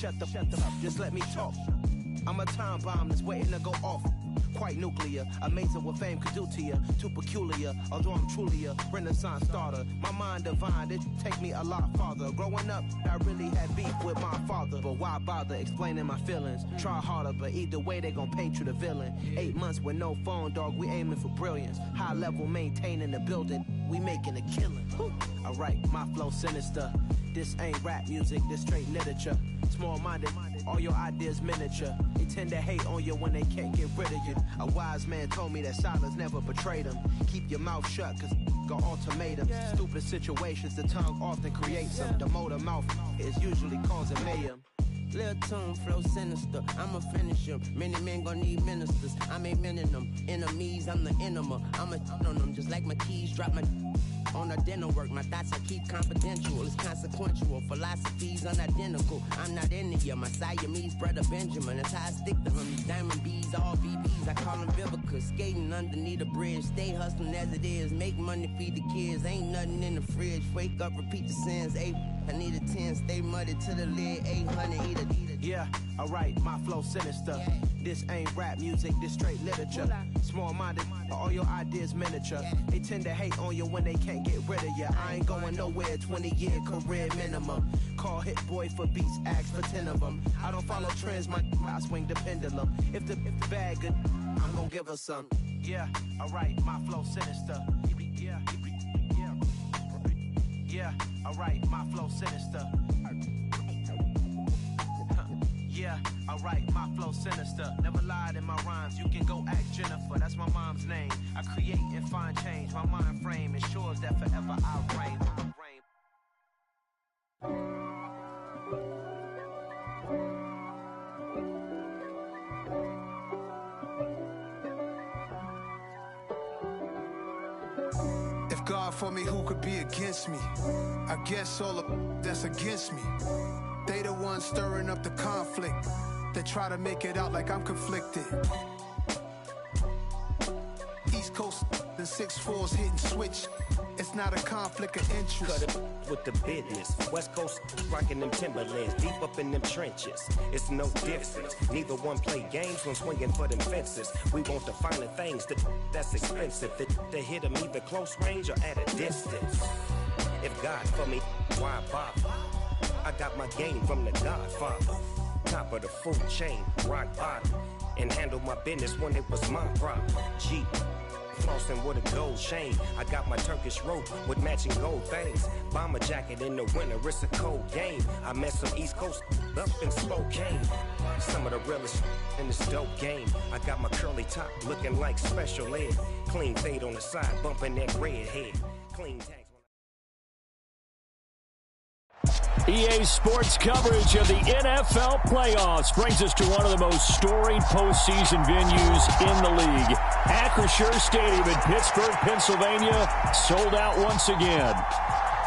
shut the up, just let me talk. I'm a time bomb that's waiting to go off. Quite nuclear, amazing what fame could do to you. Too peculiar, although I'm truly a renaissance starter. My mind divine, it take me a lot farther. Growing up, I really had beef with my father. But why bother explaining my feelings? Try harder, but either way they gon' paint you the villain. 8 months with no phone, dog, we aiming for brilliance. High level maintaining the building, we making a killing. Alright, my flow sinister. This ain't rap music, this straight literature. Small-minded, all your ideas miniature. They tend to hate on you when they can't get rid of you. A wise man told me that silence never betrayed him. Keep your mouth shut, cause got ultimatums. Stupid situations, the tongue often creates them. The motor mouth is usually causing mayhem. Lil' tune, flow sinister, I'ma finish him. Many men gon' need ministers, I'm aiming them. Enemies, I'm the enema. I'ma on them, just like my keys, drop my on a dental work. My thoughts I keep confidential, it's consequential. Philosophies unidentical, I'm not into you. My Siamese brother Benjamin, that's how I stick to him. These diamond bees, all BBs, I call them Vivica. Skating underneath a bridge, stay hustling as it is. Make money, feed the kids, ain't nothing in the fridge. Wake up, repeat the sins, I need a 10, stay muddy to the lid, 800, eat a. Yeah, alright, my flow sinister. This ain't rap music, this straight literature. Small-minded, all your ideas miniature. They tend to hate on you when they can't get rid of you. I ain't going nowhere, 20-year career minimum. Call Hit Boy for beats, ask for 10 of them. I don't follow trends, I swing the pendulum. If the bag good, I'm gonna give her some. Yeah, alright, my flow sinister. Yeah, alright, my flow sinister. Yeah, alright, my flow sinister. Never lied in my rhymes, you can go ask Jennifer. That's my mom's name. I create and find change. My mind frame ensures that forever I reign. If God for me, who could be against me? I guess all of that's against me. They the ones stirring up the conflict. They try to make it out like I'm conflicted. East Coast, the 6'4's hitting switch. It's not a conflict of interest. Cut it with the business. West Coast rocking them Timberlands, deep up in them trenches. It's no difference. Neither one play games when swinging for them fences. We want the finer things that's expensive. That hit them either close range or at a distance. If God for me, why bother? I got my game from the Godfather. Top of the food chain, rock bottom. And handle my business when it was my problem. Jeep, flossing with a gold chain. I got my Turkish rope with matching gold things. Bomber jacket in the winter, it's a cold game. I met some East Coast up in Spokane. Some of the realest in this dope game. I got my curly top looking like special ed. Clean fade on the side, bumping that red head. Clean tags. EA Sports coverage of the NFL playoffs brings us to one of the most storied postseason venues in the league. Acrisure Stadium in Pittsburgh, Pennsylvania, sold out once again.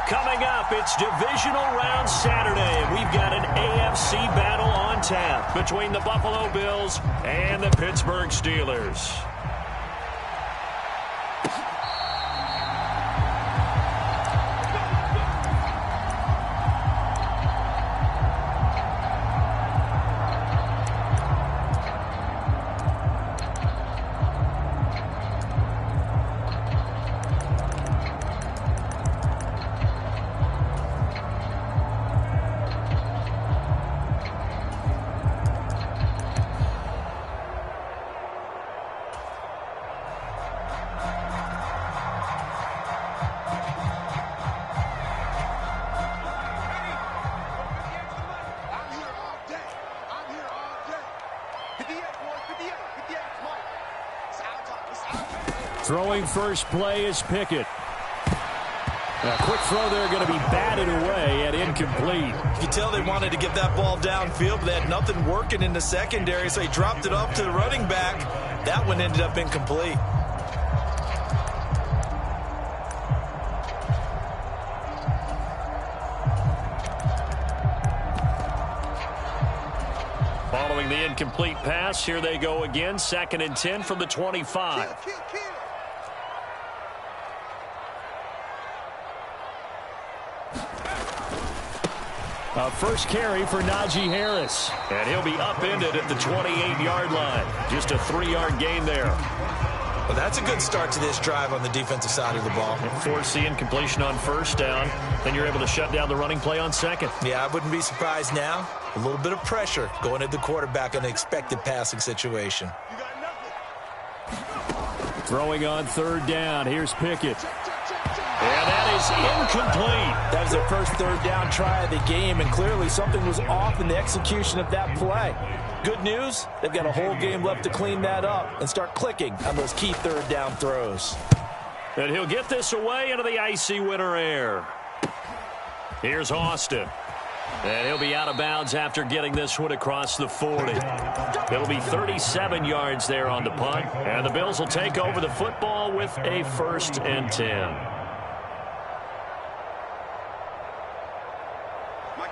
Coming up, it's Divisional Round Saturday. We've got an AFC battle on tap between the Buffalo Bills and the Pittsburgh Steelers. Throwing first play is Pickett. A quick throw there going to be batted away and incomplete. You can tell they wanted to get that ball downfield, but they had nothing working in the secondary, so he dropped it up to the running back. That one ended up incomplete. Following the incomplete pass, here they go again. 2nd and 10 from the 25. A first carry for Najee Harris. And he'll be upended at the 28-yard line. Just a 3-yard gain there. Well, that's a good start to this drive on the defensive side of the ball. Force the incompletion on first down. Then you're able to shut down the running play on second. Yeah, I wouldn't be surprised now. A little bit of pressure going at the quarterback in an expected passing situation. Throwing on third down. Here's Pickett. And that is incomplete. That was their first third down try of the game, and clearly something was off in the execution of that play. Good news, they've got a whole game left to clean that up and start clicking on those key third down throws. And he'll get this away into the icy winter air. Here's Austin. And he'll be out of bounds after getting this one across the 40. It'll be 37 yards there on the punt. And the Bills will take over the football with a 1st and 10.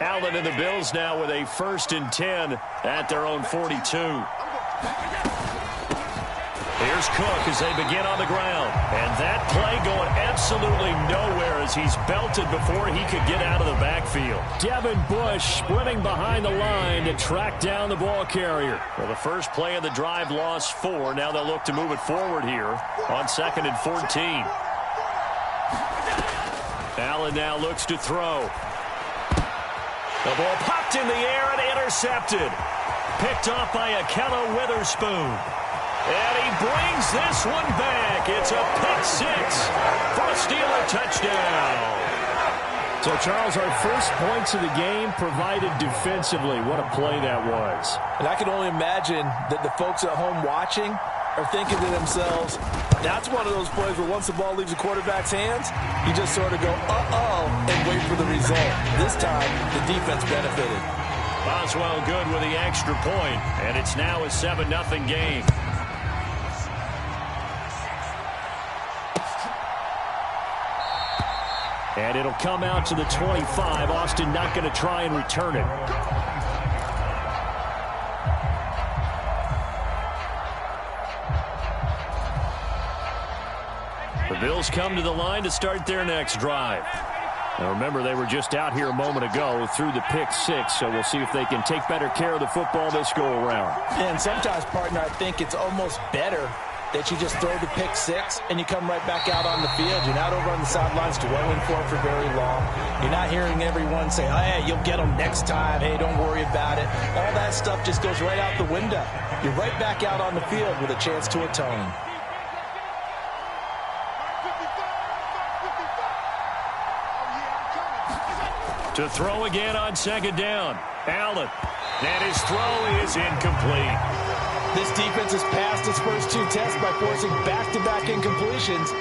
Allen and the Bills now with a 1st and 10 at their own 42. Here's Cook as they begin on the ground. And that play going absolutely nowhere as he's belted before he could get out of the backfield. Devin Bush sprinting behind the line to track down the ball carrier. Well, the first play of the drive lost 4. Now they'll look to move it forward here on 2nd and 14. Allen now looks to throw. The ball popped in the air and intercepted. Picked off by Ahkello Witherspoon. And he brings this one back. It's a pick 6 for a Steeler touchdown. So, Charles, our first points of the game provided defensively. What a play that was. And I can only imagine that the folks at home watching are thinking to themselves, that's one of those plays where once the ball leaves the quarterback's hands, you just sort of go, uh-oh, and wait for the result. This time, the defense benefited. Boswell good with the extra point, and it's now a 7-0 game. And it'll come out to the 25. Austin not going to try and return it. The Bills come to the line to start their next drive. Now remember, they were just out here a moment ago through the pick 6, so we'll see if they can take better care of the football this go-around. And sometimes, partner, I think it's almost better that you just throw the pick 6 and you come right back out on the field. You're not over on the sidelines dwelling for it for very long. You're not hearing everyone say, oh, hey, you'll get them next time. Hey, don't worry about it. All that stuff just goes right out the window. You're right back out on the field with a chance to atone. To throw again on 2nd down. Allen. And his throw is incomplete. This defense has passed its first 2 tests by forcing back-to-back incompletions.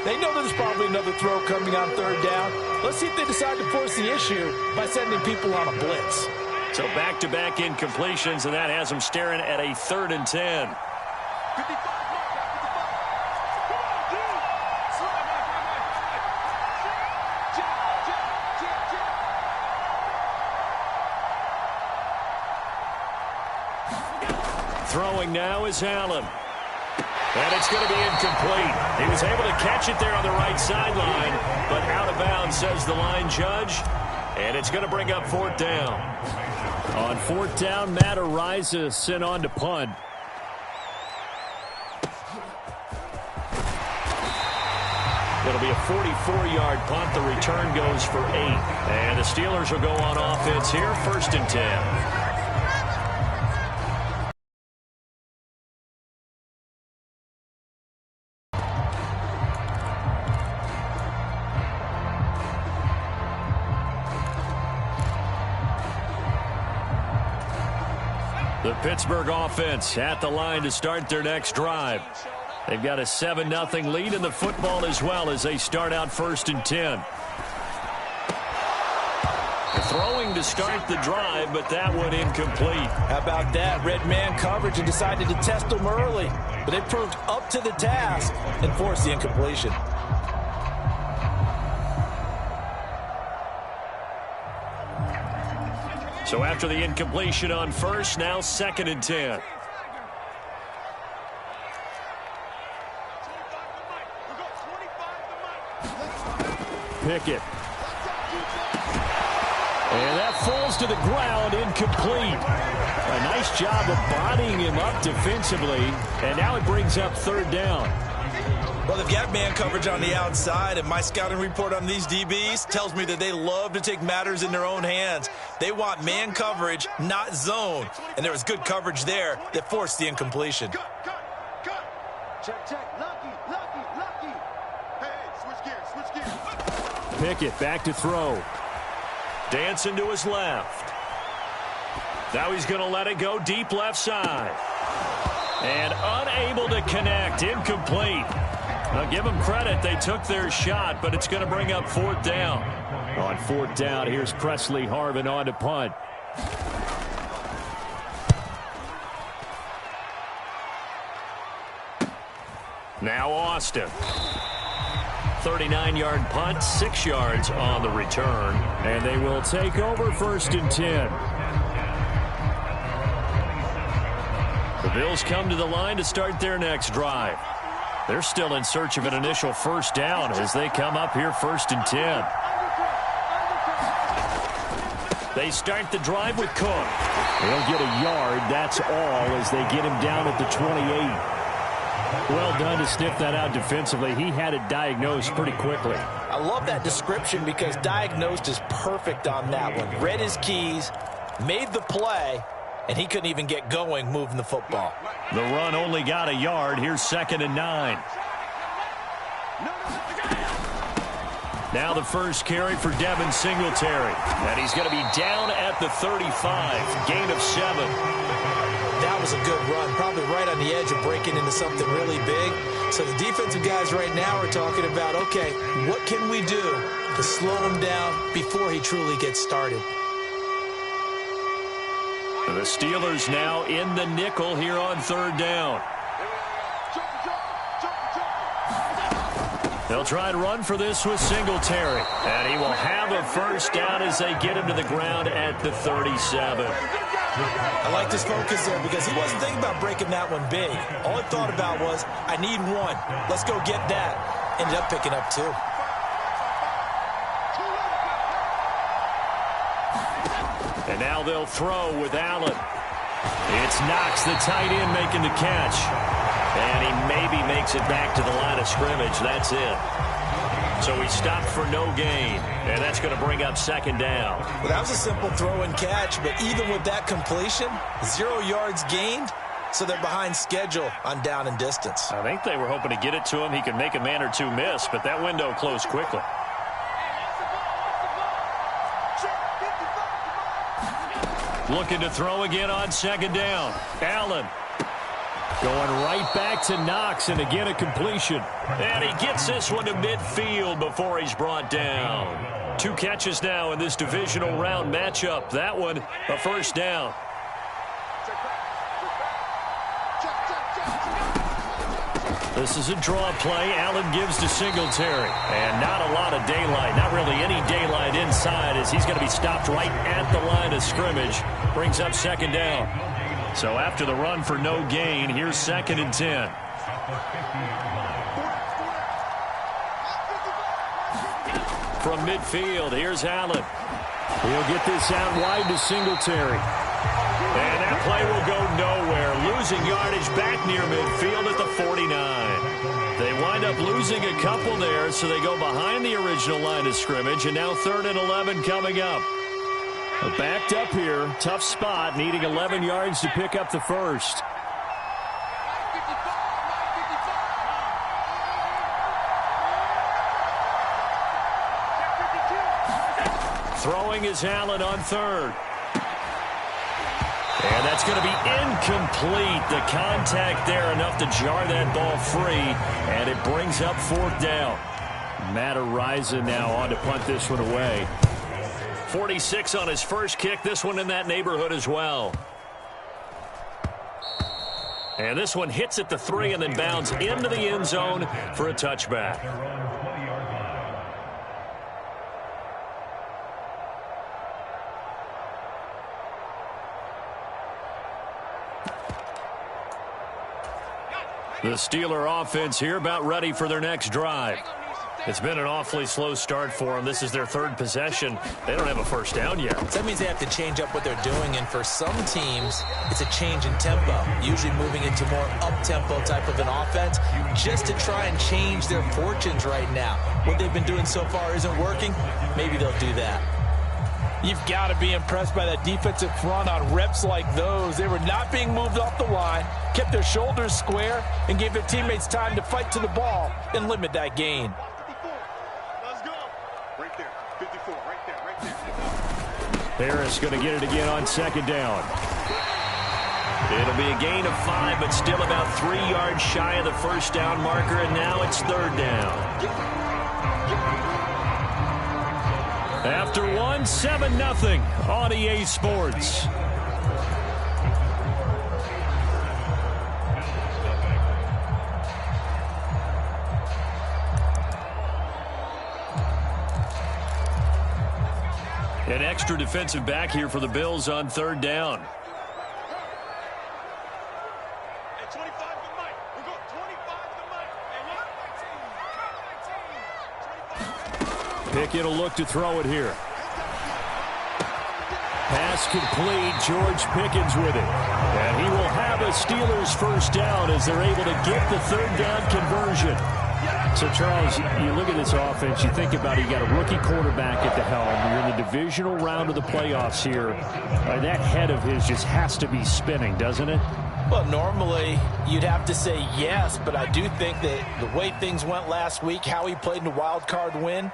They know there's probably another throw coming on 3rd down. Let's see if they decide to force the issue by sending people on a blitz. So back-to-back incompletions, and that has them staring at a 3rd and 10. Throwing now is Allen. And it's going to be incomplete. He was able to catch it there on the right sideline, but out of bounds, says the line judge. And it's going to bring up 4th down. On 4th down, Matt Araiza sent on to punt. It'll be a 44-yard punt. The return goes for 8. And the Steelers will go on offense here, 1st and 10. The Pittsburgh offense at the line to start their next drive. They've got a 7-0 lead in the football as well as they start out 1st and 10. Throwing to start the drive, but that one incomplete. How about that? Red man coverage and decided to test them early. But they proved up to the task and forced the incompletion. So after the incompletion on 1st, now 2nd and 10. Pickett. And that falls to the ground, incomplete. A nice job of bodying him up defensively, and now it brings up third down. Well, they've got man coverage on the outside, and my scouting report on these DBs tells me that they love to take matters in their own hands. They want man coverage, not zone. And there was good coverage there that forced the incompletion. Check. Lucky. Hey, switch gears. Pickett back to throw. Dancing to his left. Now he's going to let it go deep left side. And unable to connect. Incomplete. Now give them credit. They took their shot, but it's going to bring up fourth down. On fourth down, here's Presley Harvin on to punt. Now Austin. 39-yard punt, 6 yards on the return. And they will take over first and 10. The Bills come to the line to start their next drive. They're still in search of an initial first down as they come up here first and 10. They start the drive with Cook. They'll get a yard, that's all, as they get him down at the 28. Well done to sniff that out defensively. He had it diagnosed pretty quickly. I love that description because diagnosed is perfect on that one. Read his keys, made the play, and he couldn't even get going moving the football. The run only got a yard. Here's 2nd and 9. Now the first carry for Devin Singletary. And he's going to be down at the 35. Gain of 7. That was a good run, probably right on the edge of breaking into something really big. So the defensive guys right now are talking about, okay, what can we do to slow him down before he truly gets started? The Steelers now in the nickel here on third down. They'll try to run for this with Singletary. And he will have a first down as they get him to the ground at the 37. I like this focus there because he wasn't thinking about breaking that one big. All he thought about was, I need one. Let's go get that. Ended up picking up 2. And now they'll throw with Allen. It's Knox, the tight end, making the catch. And he maybe makes it back to the line of scrimmage. That's it. So he stopped for no gain. And that's going to bring up 2nd down. Well, that was a simple throw and catch, but even with that completion, 0 yards gained, so they're behind schedule on down and distance. I think they were hoping to get it to him. He could make a man or two miss, but that window closed quickly. Looking to throw again on 2nd down. Allen going right back to Knox, and again a completion. And he gets this one to midfield before he's brought down. 2 catches now in this divisional round matchup. That one, a first down. This is a draw play. Allen gives to Singletary. And not a lot of daylight, not really any daylight inside, as he's going to be stopped right at the line of scrimmage. Brings up 2nd down. So after the run for no gain, here's 2nd and 10. From midfield, here's Allen. He'll get this out wide to Singletary. And that play will go nowhere. Losing yardage back near midfield at the 49. They wind up losing a couple there, so they go behind the original line of scrimmage, and now 3rd and 11 coming up. Backed up here, tough spot, needing 11 yards to pick up the first. Throwing is Allen on 3rd. And that's going to be incomplete. The contact there enough to jar that ball free, and it brings up 4th down. Matt Araiza now on to punt this one away. 46 on his first kick. This one in that neighborhood as well. And this one hits at the 3 and then bounds into the end zone for a touchback. The Steeler offense here about ready for their next drive. It's been an awfully slow start for them. This is their third possession. They don't have a first down yet. So that means they have to change up what they're doing, and for some teams, it's a change in tempo, usually moving into more up-tempo type of an offense just to try and change their fortunes right now. What they've been doing so far isn't working. Maybe they'll do that. You've got to be impressed by that defensive front on reps like those. They were not being moved off the line, kept their shoulders square, and gave their teammates time to fight to the ball and limit that gain. Let's go. Right there. 54. Right there. Harris going to get it again on second down. It'll be a gain of 5, but still about 3 yards shy of the first down marker, and now it's third down. After 1, 7-0 on EA Sports. An extra defensive back here for the Bills on third down. Pickett will look to throw it here. Pass complete. George Pickens with it. And he will have a Steelers first down as they're able to get the third down conversion. So, Charles, you look at this offense, you think about it, you got a rookie quarterback at the helm. You're in the divisional round of the playoffs here. That head of his just has to be spinning, doesn't it? Well, normally you'd have to say yes, but I do think that the way things went last week, how he played in the wild card win,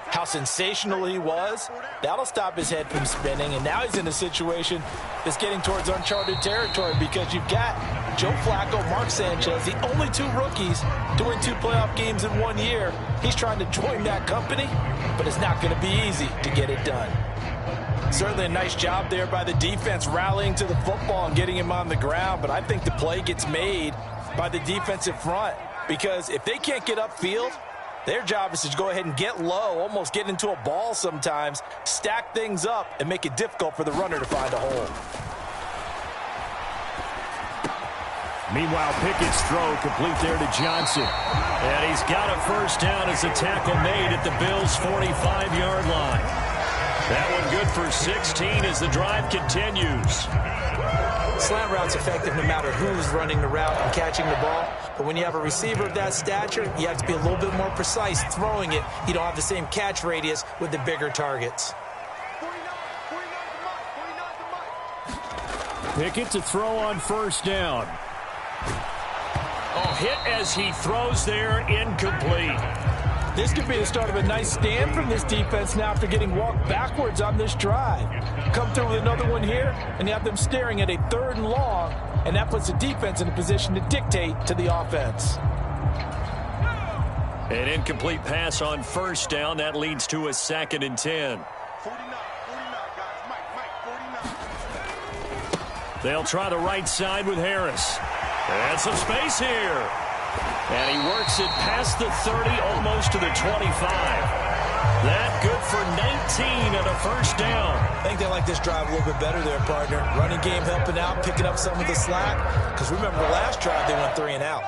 how sensational he was, that'll stop his head from spinning. And now he's in a situation that's getting towards uncharted territory because you've got Joe Flacco, Mark Sanchez, the only 2 rookies to win 2 playoff games in 1 year. He's trying to join that company, but it's not going to be easy to get it done. Certainly a nice job there by the defense rallying to the football and getting him on the ground, but I think the play gets made by the defensive front because if they can't get upfield, their job is to go ahead and get low, almost get into a ball sometimes, stack things up, and make it difficult for the runner to find a hole. Meanwhile, Pickett's throw complete there to Johnson. And he's got a first down as the tackle made at the Bills' 45-yard line. That one good for 16 as the drive continues. Slant route's effective no matter who's running the route and catching the ball. But when you have a receiver of that stature, you have to be a little bit more precise throwing it. You don't have the same catch radius with the bigger targets. Pickett to throw on first down. Oh, hit as he throws there, incomplete. This could be the start of a nice stand from this defense now after getting walked backwards on this drive. Come through with another one here, and you have them staring at a 3rd and long, and that puts the defense in a position to dictate to the offense. An incomplete pass on first down. That leads to a 2nd and 10. 49, guys. Mike, 49. They'll try the right side with Harris. And some space here. And he works it past the 30, almost to the 25. That good for 19 and a first down. I think they like this drive a little bit better there, partner. Running game helping out, picking up some of the slack. Because remember, the last drive, they went 3 and out.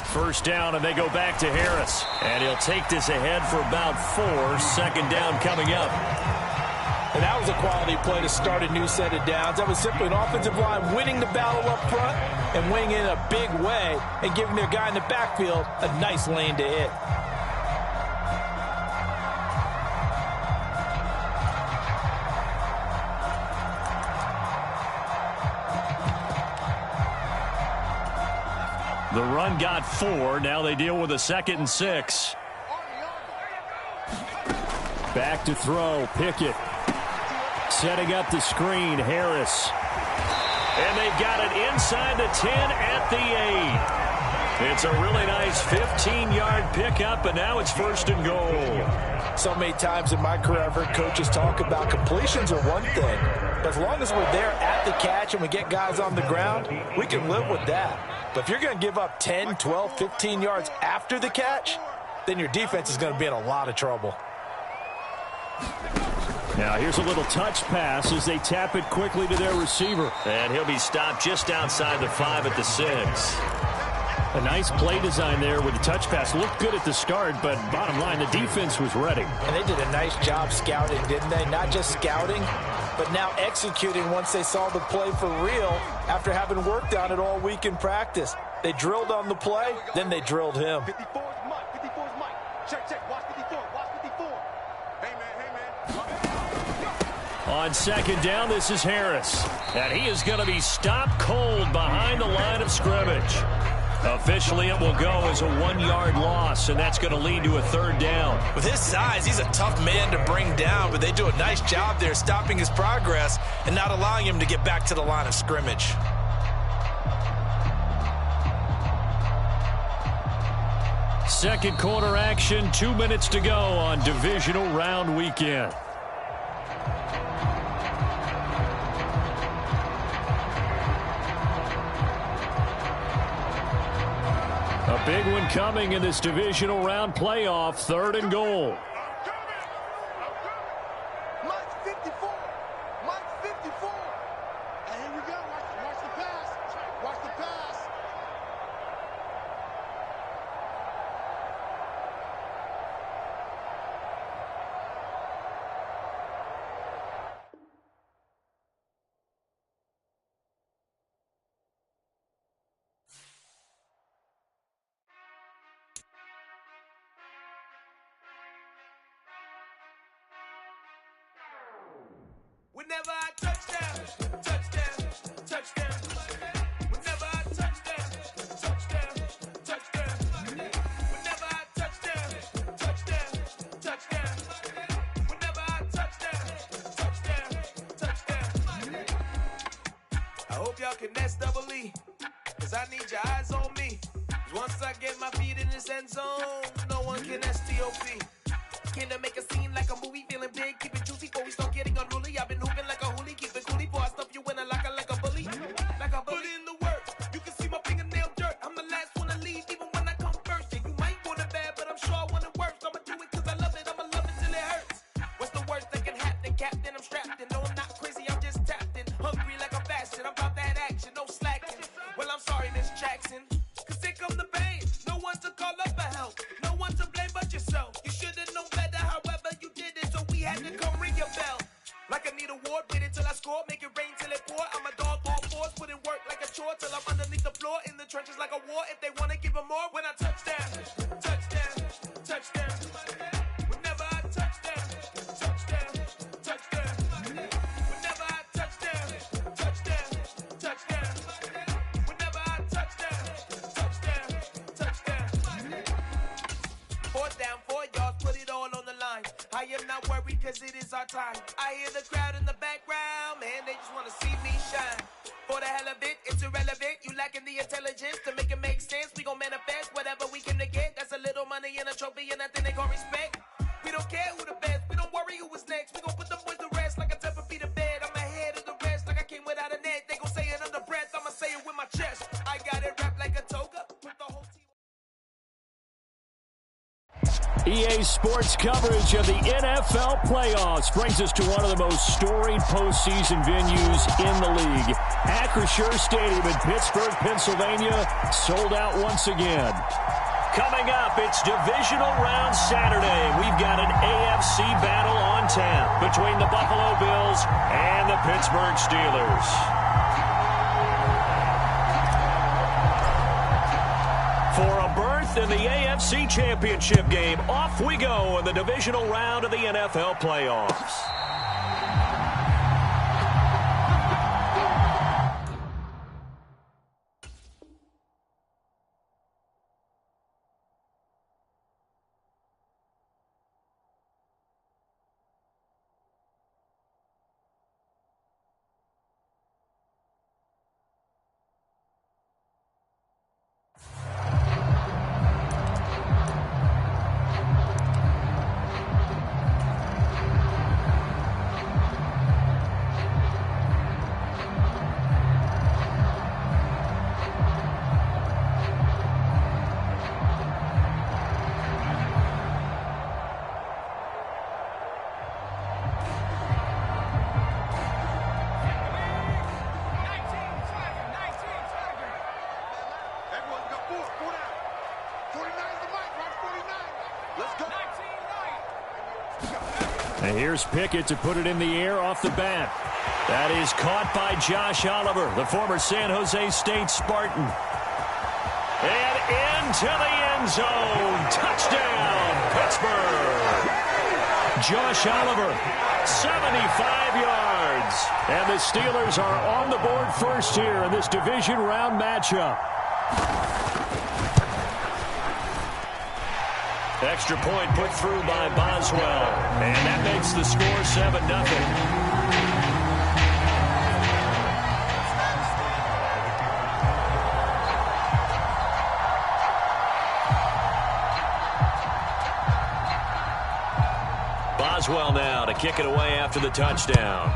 First down, and they go back to Harris. And he'll take this ahead for about 4. 2nd down coming up. And that was a quality play to start a new set of downs. That was simply an offensive line winning the battle up front and winning in a big way and giving their guy in the backfield a nice lane to hit. The run got 4. Now they deal with a 2nd and 6. Back to throw. Pickett. Setting up the screen. Harris. And they've got it inside the 10 at the 8. It's a really nice 15-yard pickup, and now it's 1st and goal. So many times in my career, I've heard coaches talk about completions are one thing. But as long as we're there at the catch and we get guys on the ground, we can live with that. But if you're going to give up 10, 12, 15 yards after the catch, then your defense is going to be in a lot of trouble. Now here's a little touch pass as they tap it quickly to their receiver. And he'll be stopped just outside the 5 at the 6. A nice play design there with the touch pass. Looked good at the start, but bottom line, the defense was ready. And they did a nice job scouting, didn't they? Not just scouting, but now executing once they saw the play for real after having worked on it all week in practice. They drilled on the play, then they drilled him. 54 is Mike. 54 is Mike. Check. Watch 54. Watch 54. Hey, man. On second down, this is Harris. And he is going to be stopped cold behind the line of scrimmage. Officially, it will go as a 1-yard loss, and that's going to lead to a 3rd down. With his size, he's a tough man to bring down, but they do a nice job there stopping his progress and not allowing him to get back to the line of scrimmage. Second quarter action, 2 minutes to go on divisional round weekend. A big one coming in this divisional round playoff, 3rd and goal. Mike's 54. Mike's 54. And here we go. Watch the pass. Watch the pass. Whenever I touchdown, touchdown, touchdown. Whenever I touchdown, touchdown, touchdown. Whenever I touchdown, touchdown, touchdown. Whenever I touchdown, touchdown, touchdown. I hope y'all can SEE, cause I need your eyes on me. Once I get my feet in this end zone, no one can STOP. Can I make a scene like a movie, feeling big, keep it juicy before we start getting unruly. I've been hooping like a hoolie, keep it coolie before I stuff you in a locker like a bully. Like a bully. Put in the work, you can see my fingernail dirt. I'm the last one to leave, even when I come first. Yeah, you might want it bad, but I'm sure I want it worse. I'ma do it cause I love it, I'ma love it till it hurts. What's the worst that can happen, Captain? I'm strapped in, no I'm not crazy, I'm just tapped in. Hungry like a bastard, I'm about that action, no slacking. Well, I'm sorry, Miss Jackson, cause here come the pain. No one to call up for help, no one to blame but yourself. You should've known better, however you did it, so we had to come ring your bell. Like I need a award, wait until I score, make it rain till it pour. I'm a dog, all fours, put in work like a chore till I'm underneath the floor, in the trenches like a war. If they wanna give them more, when I touchdown, touchdown, touchdown. Whenever I touchdown, touchdown, touchdown. Whenever I touchdown, touchdown, touchdown. Whenever I touchdown, touchdown, touchdown. 4th down, 4 yards, put it all on the line. I am not worried cause it is our time. I hear the crowd in the background, man, they just wanna see me shine. For the hell of it, it's irrelevant. You lacking the intelligence to make it make sense. We gon' manifest whatever we came to get. That's a little money and a trophy and nothing they gon' respect. We don't care who the best, we don't worry who was next. We gon' put them boys to rest like a Tempur-Pedic to bed. I'm ahead of the rest like I came without a net. They gon' say it under breath, I'ma say it with my chest. I got it wrapped like a toga. Put the whole team. EA Sports coverage of the NFL playoffs brings us to one of the most storied postseason venues in the league. Acrisure Stadium in Pittsburgh, Pennsylvania, sold out once again. Coming up, it's divisional round Saturday. We've got an AFC battle on tap between the Buffalo Bills and the Pittsburgh Steelers. For a berth in the AFC Championship game, off we go in the divisional round of the NFL playoffs. 4 down. 49 is the mic, right? 49. Let's go. And here's Pickett to put it in the air off the bat. That is caught by Josh Oliver, the former San Jose State Spartan. And into the end zone. Touchdown, Pittsburgh. Josh Oliver, 75 yards. And the Steelers are on the board first here in this division round matchup. Extra point put through by Boswell. And that makes the score 7-0. Boswell now to kick it away after the touchdown.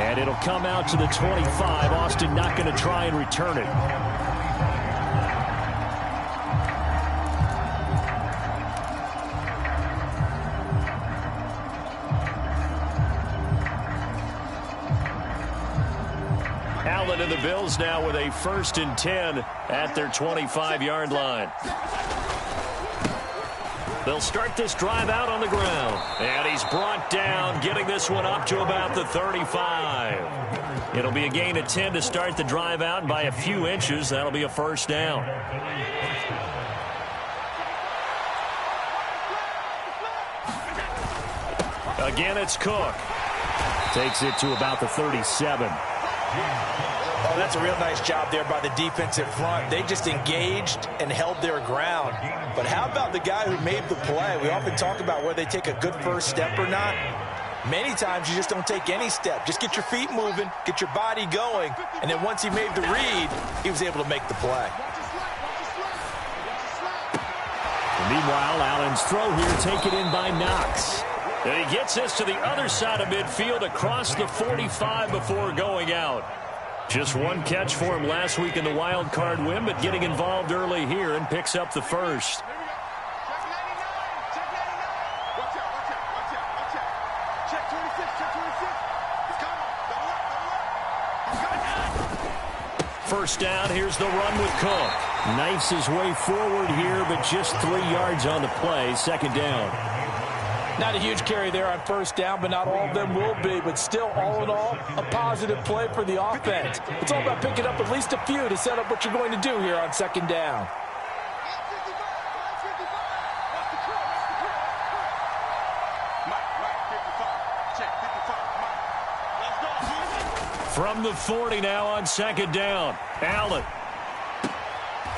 And it'll come out to the 25. Austin not going to try and return it. Allen and the Bills now with a 1st and 10 at their 25-yard line. They'll start this drive out on the ground. And he's brought down, getting this one up to about the 35. It'll be a gain of 10 to start the drive out, and by a few inches, that'll be a 1st down. Again, it's Cook. Takes it to about the 37. Oh, that's a real nice job there by the defensive front. They just engaged and held their ground. But how about the guy who made the play? We often talk about whether they take a good first step or not. Many times you just don't take any step. Just get your feet moving, get your body going, and then once he made the read, he was able to make the play. Meanwhile, Allen's throw here taken in by Knox. And he gets this to the other side of midfield across the 45 before going out. Just one catch for him last week in the wild card win, but getting involved early here and picks up the 1st. First down, here's the run with Cook. Knifes his way forward here, but just 3 yards on the play. 2nd down. Not a huge carry there on 1st down, but not all of them will be. But still, all in all, a positive play for the offense. It's all about picking up at least a few to set up what you're going to do here on 2nd down. From the 40 now on 2nd down. Allen.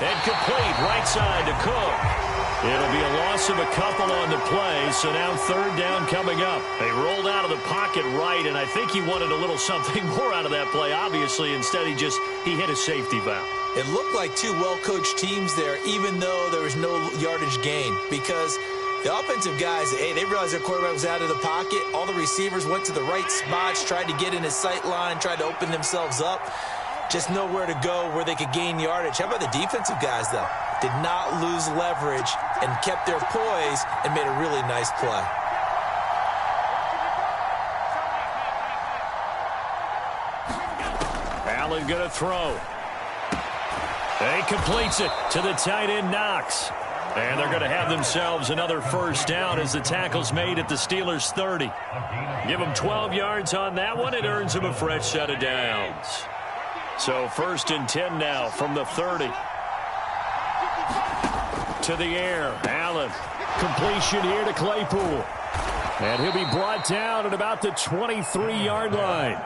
And complete right side to Cook. It'll be a loss of a couple on the play, so now 3rd down coming up. They rolled out of the pocket right, and I think he wanted a little something more out of that play, obviously. Instead, he hit a safety valve. It looked like two well-coached teams there, even though there was no yardage gain, because the offensive guys, hey, they realized their quarterback was out of the pocket. All the receivers went to the right spots, tried to get in his sight line, tried to open themselves up. Just nowhere to go where they could gain yardage. How about the defensive guys, though? Did not lose leverage and kept their poise and made a really nice play. Allen going to throw. He completes it to the tight end, Knox. And they're going to have themselves another 1st down as the tackle's made at the Steelers' 30. Give them 12 yards on that one. It earns them a fresh set of downs. So 1st and 10 now from the 30. To the air. Allen. Completion here to Claypool. And he'll be brought down at about the 23-yard line.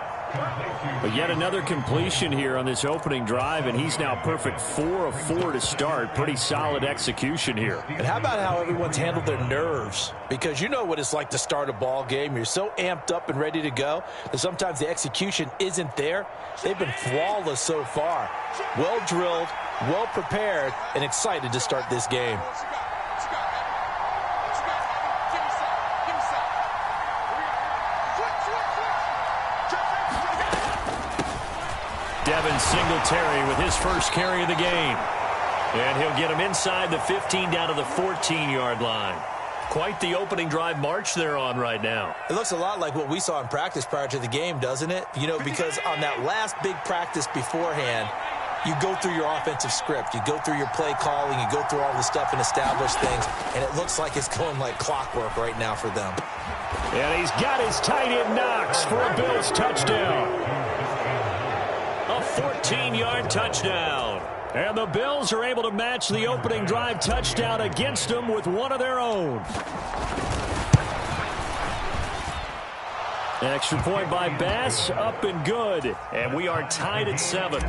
But yet another completion here on this opening drive, and he's now perfect 4 of 4 to start. Pretty solid execution here. And how about how everyone's handled their nerves? Because you know what it's like to start a ball game. You're so amped up and ready to go that sometimes the execution isn't there. They've been flawless so far. Well drilled, well prepared, and excited to start this game. Devin Singletary with his first carry of the game. And he'll get him inside the 15 down to the 14-yard line. Quite the opening drive march they're on right now. It looks a lot like what we saw in practice prior to the game, doesn't it? You know, because on that last big practice beforehand, you go through your offensive script. You go through your play calling. You go through all the stuff and establish things. And it looks like it's going like clockwork right now for them. And he's got his tight end Knox for a Bills touchdown. A 14-yard touchdown. And the Bills are able to match the opening drive touchdown against them with one of their own. Extra point by Bass, up and good. And we are tied at 7.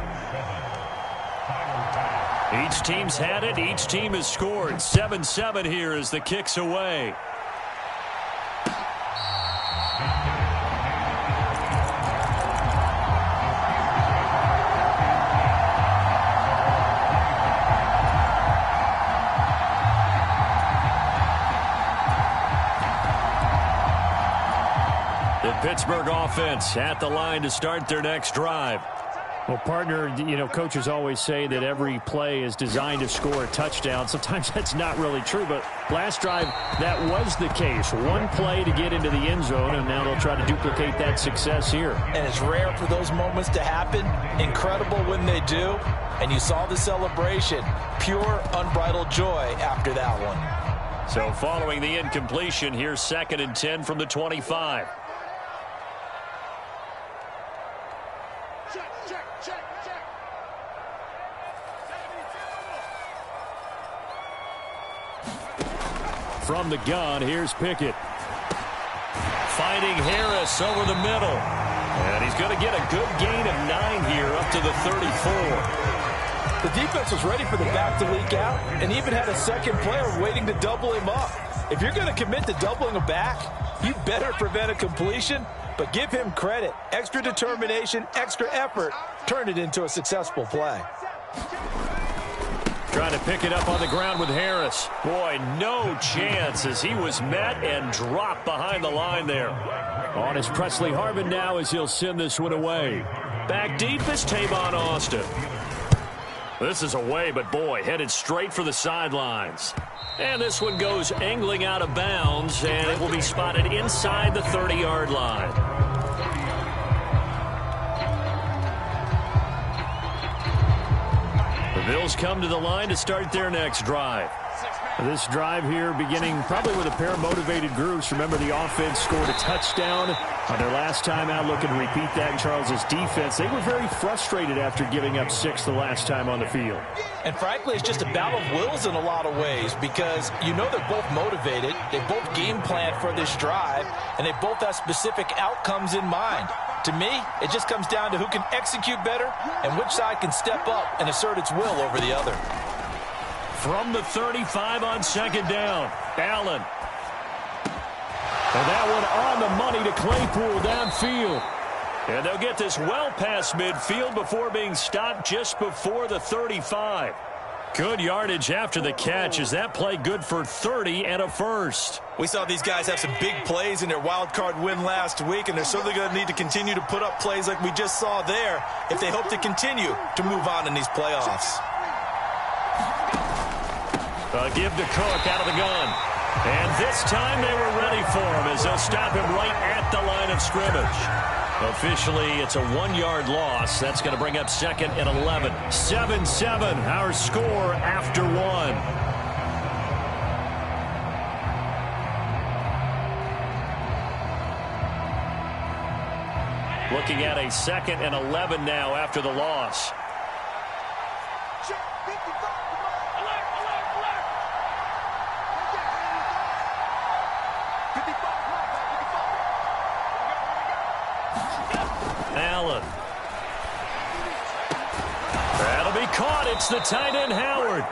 Each team's had it. Each team has scored. 7-7 here as the kick's away. Pittsburgh offense at the line to start their next drive. Well, partner, you know, coaches always say that every play is designed to score a touchdown. Sometimes that's not really true, but last drive, that was the case. One play to get into the end zone, and now they'll try to duplicate that success here. And it's rare for those moments to happen. Incredible when they do. And you saw the celebration. Pure, unbridled joy after that one. So following the incompletion, here's 2nd and 10 from the 25. From the gun, here's Pickett. Finding Harris over the middle. And he's going to get a good gain of 9 here up to the 34. The defense was ready for the back to leak out and even had a second player waiting to double him up. If you're going to commit to doubling a back, you better prevent a completion, but give him credit. Extra determination, extra effort, turn it into a successful play. Trying to pick it up on the ground with Harris. Boy, no chance as he was met and dropped behind the line there. On is Presley Harvin now as he'll send this one away. Back deep is Tavon Austin. This is away, but boy, headed straight for the sidelines. And this one goes angling out of bounds, and it will be spotted inside the 30-yard line. The Bills come to the line to start their next drive. This drive here beginning probably with a pair of motivated groups. Remember, the offense scored a touchdown on their last time out, looking to repeat that in Charles's defense. They were very frustrated after giving up 6 the last time on the field. And frankly, it's just a battle of wills in a lot of ways because you know they're both motivated. They both game planned for this drive, and they both have specific outcomes in mind. To me, it just comes down to who can execute better and which side can step up and assert its will over the other. From the 35 on 2nd down, Allen. And that one on the money to Claypool downfield. And they'll get this well past midfield before being stopped just before the 35. Good yardage after the catch. Is that play good for 30 and a first? We saw these guys have some big plays in their wild card win last week, and they're certainly going to need to continue to put up plays like we just saw there if they hope to continue to move on in these playoffs. A give to Cook out of the gun. And this time they were ready for him as they'll stop him right at the line of scrimmage. Officially, it's a 1-yard loss. That's going to bring up 2nd and 11. 7-7, our score after 1. Looking at a 2nd and 11 now after the loss. Allen. That'll be caught. It's the tight end, Howard.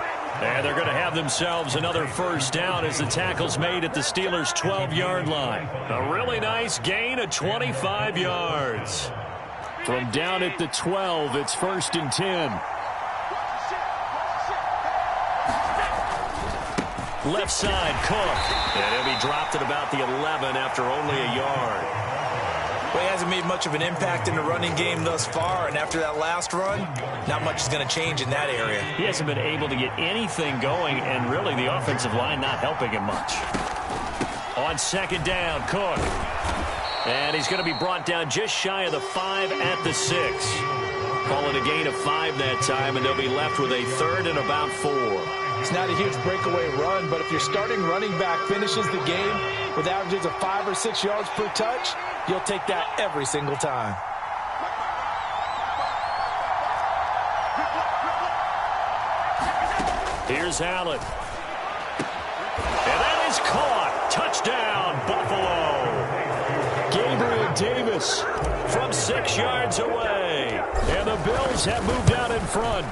And they're going to have themselves another first down as the tackle's made at the Steelers' 12-yard line. A really nice gain of 25 yards. From down at the 12, it's 1st and 10. Left side, Cook. And he'll be dropped at about the 11 after only a yard. Well, he hasn't made much of an impact in the running game thus far, and after that last run, not much is going to change in that area. He hasn't been able to get anything going, and really the offensive line not helping him much. On second down, Cook. And he's going to be brought down just shy of the 5 at the 6. Call it a gain of 5 that time, and they'll be left with a 3rd and about 4. It's not a huge breakaway run, but if your starting running back finishes the game with averages of 5 or 6 yards per touch, you'll take that every single time. Here's Allen. And that is caught. Touchdown, Buffalo. Gabriel Davis from 6 yards away. And the Bills have moved out in front.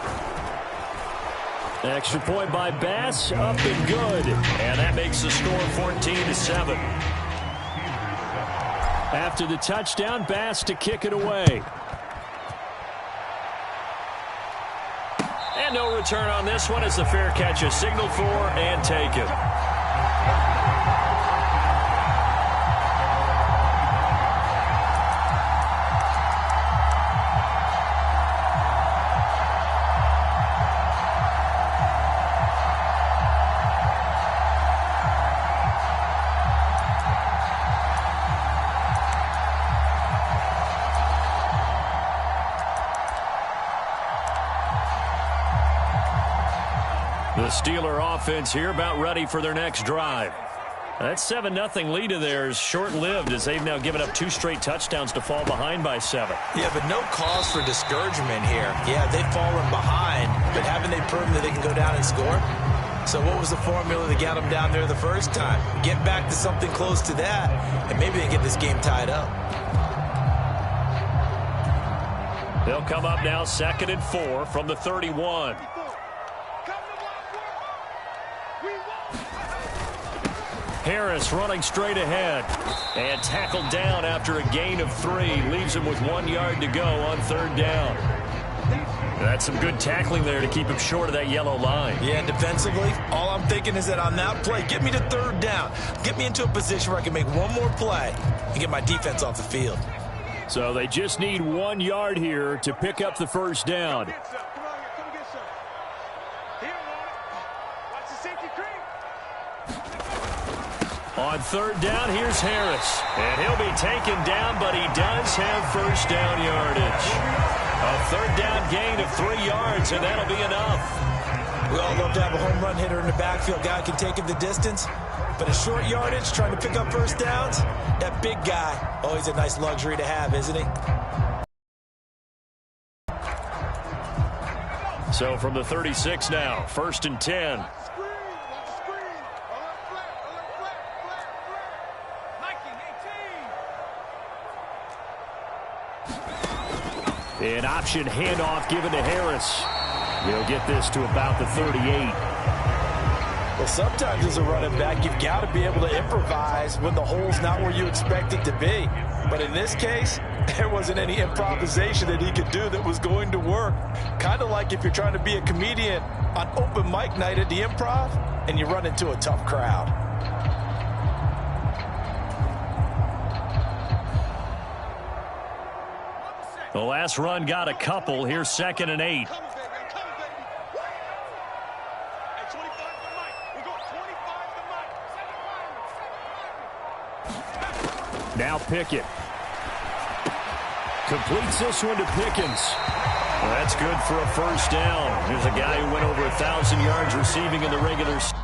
Extra point by Bass, up and good. And that makes the score 14-7. After the touchdown, Bass to kick it away. And no return on this one as the fair catch is signaled for and taken. The Steeler offense here about ready for their next drive. That 7-0 lead of theirs short-lived as they've now given up 2 straight touchdowns to fall behind by 7. Yeah, but no cause for discouragement here. Yeah, they've fallen behind, but haven't they proven that they can go down and score? So what was the formula that got them down there the first time? Get back to something close to that, and maybe they get this game tied up. They'll come up now 2nd and 4 from the 31. Harris running straight ahead and tackled down after a gain of 3. Leaves him with 1 yard to go on 3rd down. That's some good tackling there to keep him short of that yellow line. Yeah, and defensively, all I'm thinking is that on that play, get me to 3rd down. Get me into a position where I can make one more play and get my defense off the field. So they just need 1 yard here to pick up the 1st down. On 3rd down, here's Harris. And he'll be taken down, but he does have 1st down yardage. A 3rd down gain of 3 yards, and that'll be enough. We all love to have a home run hitter in the backfield. Guy can take him the distance. But a short yardage, trying to pick up 1st downs, that big guy, always a nice luxury to have, isn't he? So from the 36 now, 1st and 10. An option handoff given to Harris. He'll get this to about the 38. Well, sometimes as a running back, you've got to be able to improvise when the hole's not where you expect it to be. But in this case, there wasn't any improvisation that he could do that was going to work. Kind of like if you're trying to be a comedian on open mic night at the Improv and you run into a tough crowd. The last run got a couple. Here's 2nd and 8. Now Pickett. Completes this one to Pickens. Well, that's good for a 1st down. Here's a guy who went over 1,000 yards receiving in the regular season.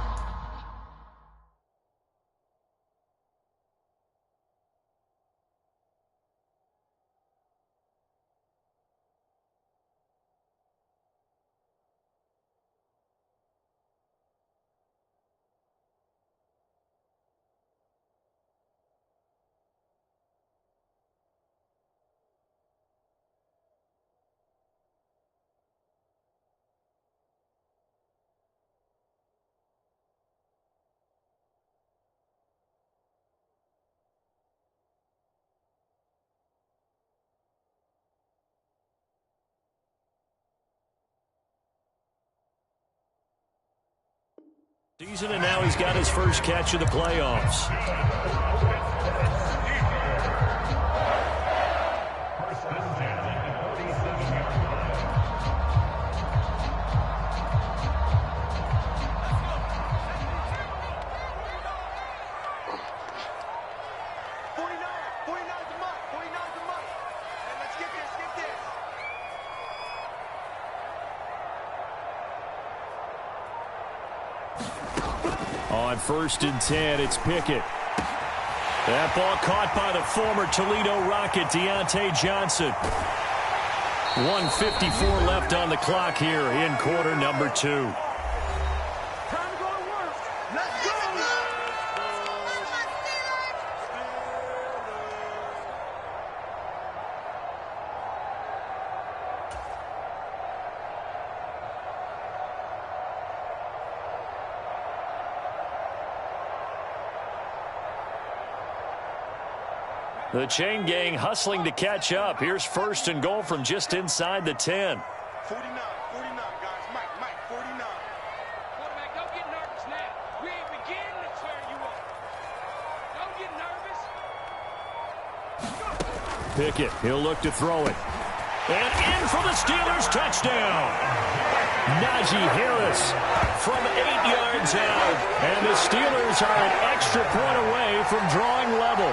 Season, and now he's got his first catch of the playoffs. On 1st and 10, it's Pickett. That ball caught by the former Toledo Rocket, Deontay Johnson. 1:54 left on the clock here in quarter number 2. The chain gang hustling to catch up. Here's 1st and goal from just inside the 10. 49, guys. Mike, 49. Quarterback, don't get nervous now. We ain't beginning to tear you up. Don't get nervous. Pickett, he'll look to throw it. And in for the Steelers touchdown. Najee Harris from 8 yards out. And the Steelers are an extra point away from drawing level.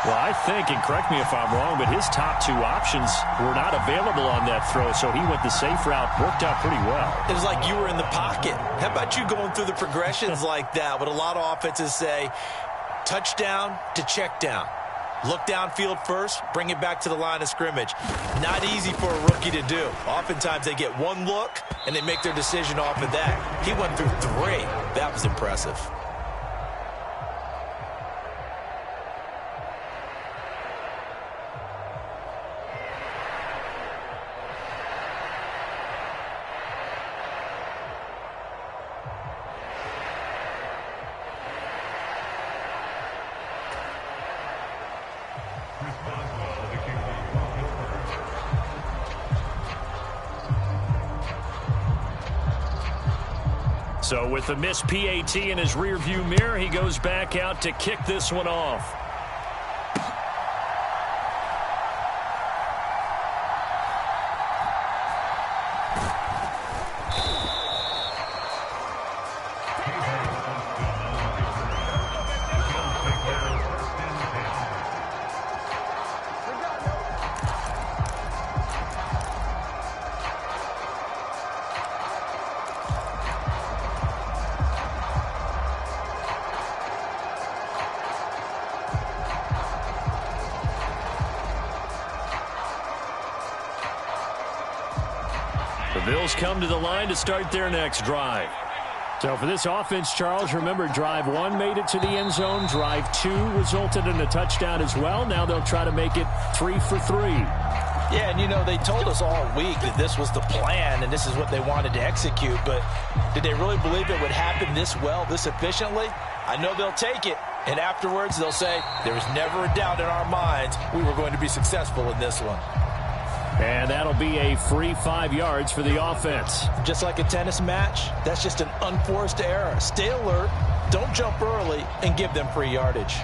Well, I think, and correct me if I'm wrong, but his top 2 options were not available on that throw, so he went the safe route. Worked out pretty well. It was like you were in the pocket. How about you going through the progressions like that? What a lot of offenses say, touchdown to check down. Look downfield first, bring it back to the line of scrimmage. Not easy for a rookie to do. Oftentimes they get one look, and they make their decision off of that. He went through 3. That was impressive. So with the missed PAT in his rearview mirror, he goes back out to kick this one off. The Bills come to the line to start their next drive. So for this offense, Charles, remember, drive 1 made it to the end zone. Drive 2 resulted in a touchdown as well. Now they'll try to make it 3 for 3. Yeah, and, you know, they told us all week that this was the plan and this is what they wanted to execute. But did they really believe it would happen this well, this efficiently? I know they'll take it. And afterwards, they'll say, there was never a doubt in our minds we were going to be successful in this one. And that'll be a free 5 yards for the offense. Just like a tennis match, that's just an unforced error. Stay alert, don't jump early, and give them free yardage.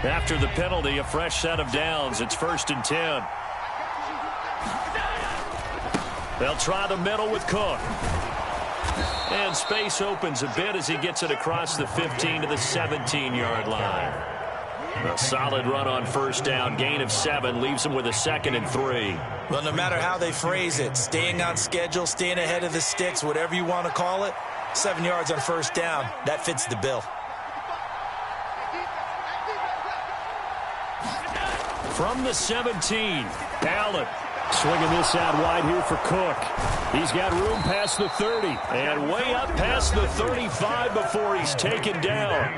After the penalty, a fresh set of downs. It's 1st and 10. They'll try the middle with Cook. And space opens a bit as he gets it across the 15 to the 17-yard line. A solid run on 1st down. Gain of 7 leaves him with a 2nd and 3. Well, no matter how they phrase it, staying on schedule, staying ahead of the sticks, whatever you want to call it, 7 yards on 1st down, that fits the bill. From the 17, Allen swinging this out wide here for Cook. He's got room past the 30 and way up past the 35 before he's taken down.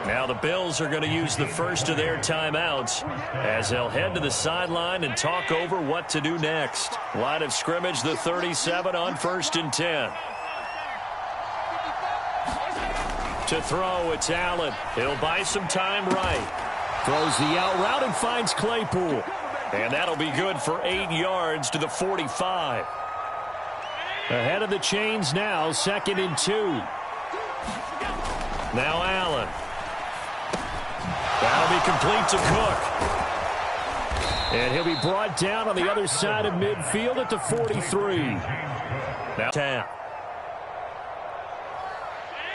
Now the Bills are going to use the first of their timeouts as they'll head to the sideline and talk over what to do next. Line of scrimmage, the 37 on 1st and 10. To throw, it's Allen. He'll buy some time right. Throws the out route and finds Claypool. And that'll be good for 8 yards to the 45. Ahead of the chains now, 2nd and 2. Now Allen. That'll be complete to Cook. And he'll be brought down on the other side of midfield at the 43. Now tap.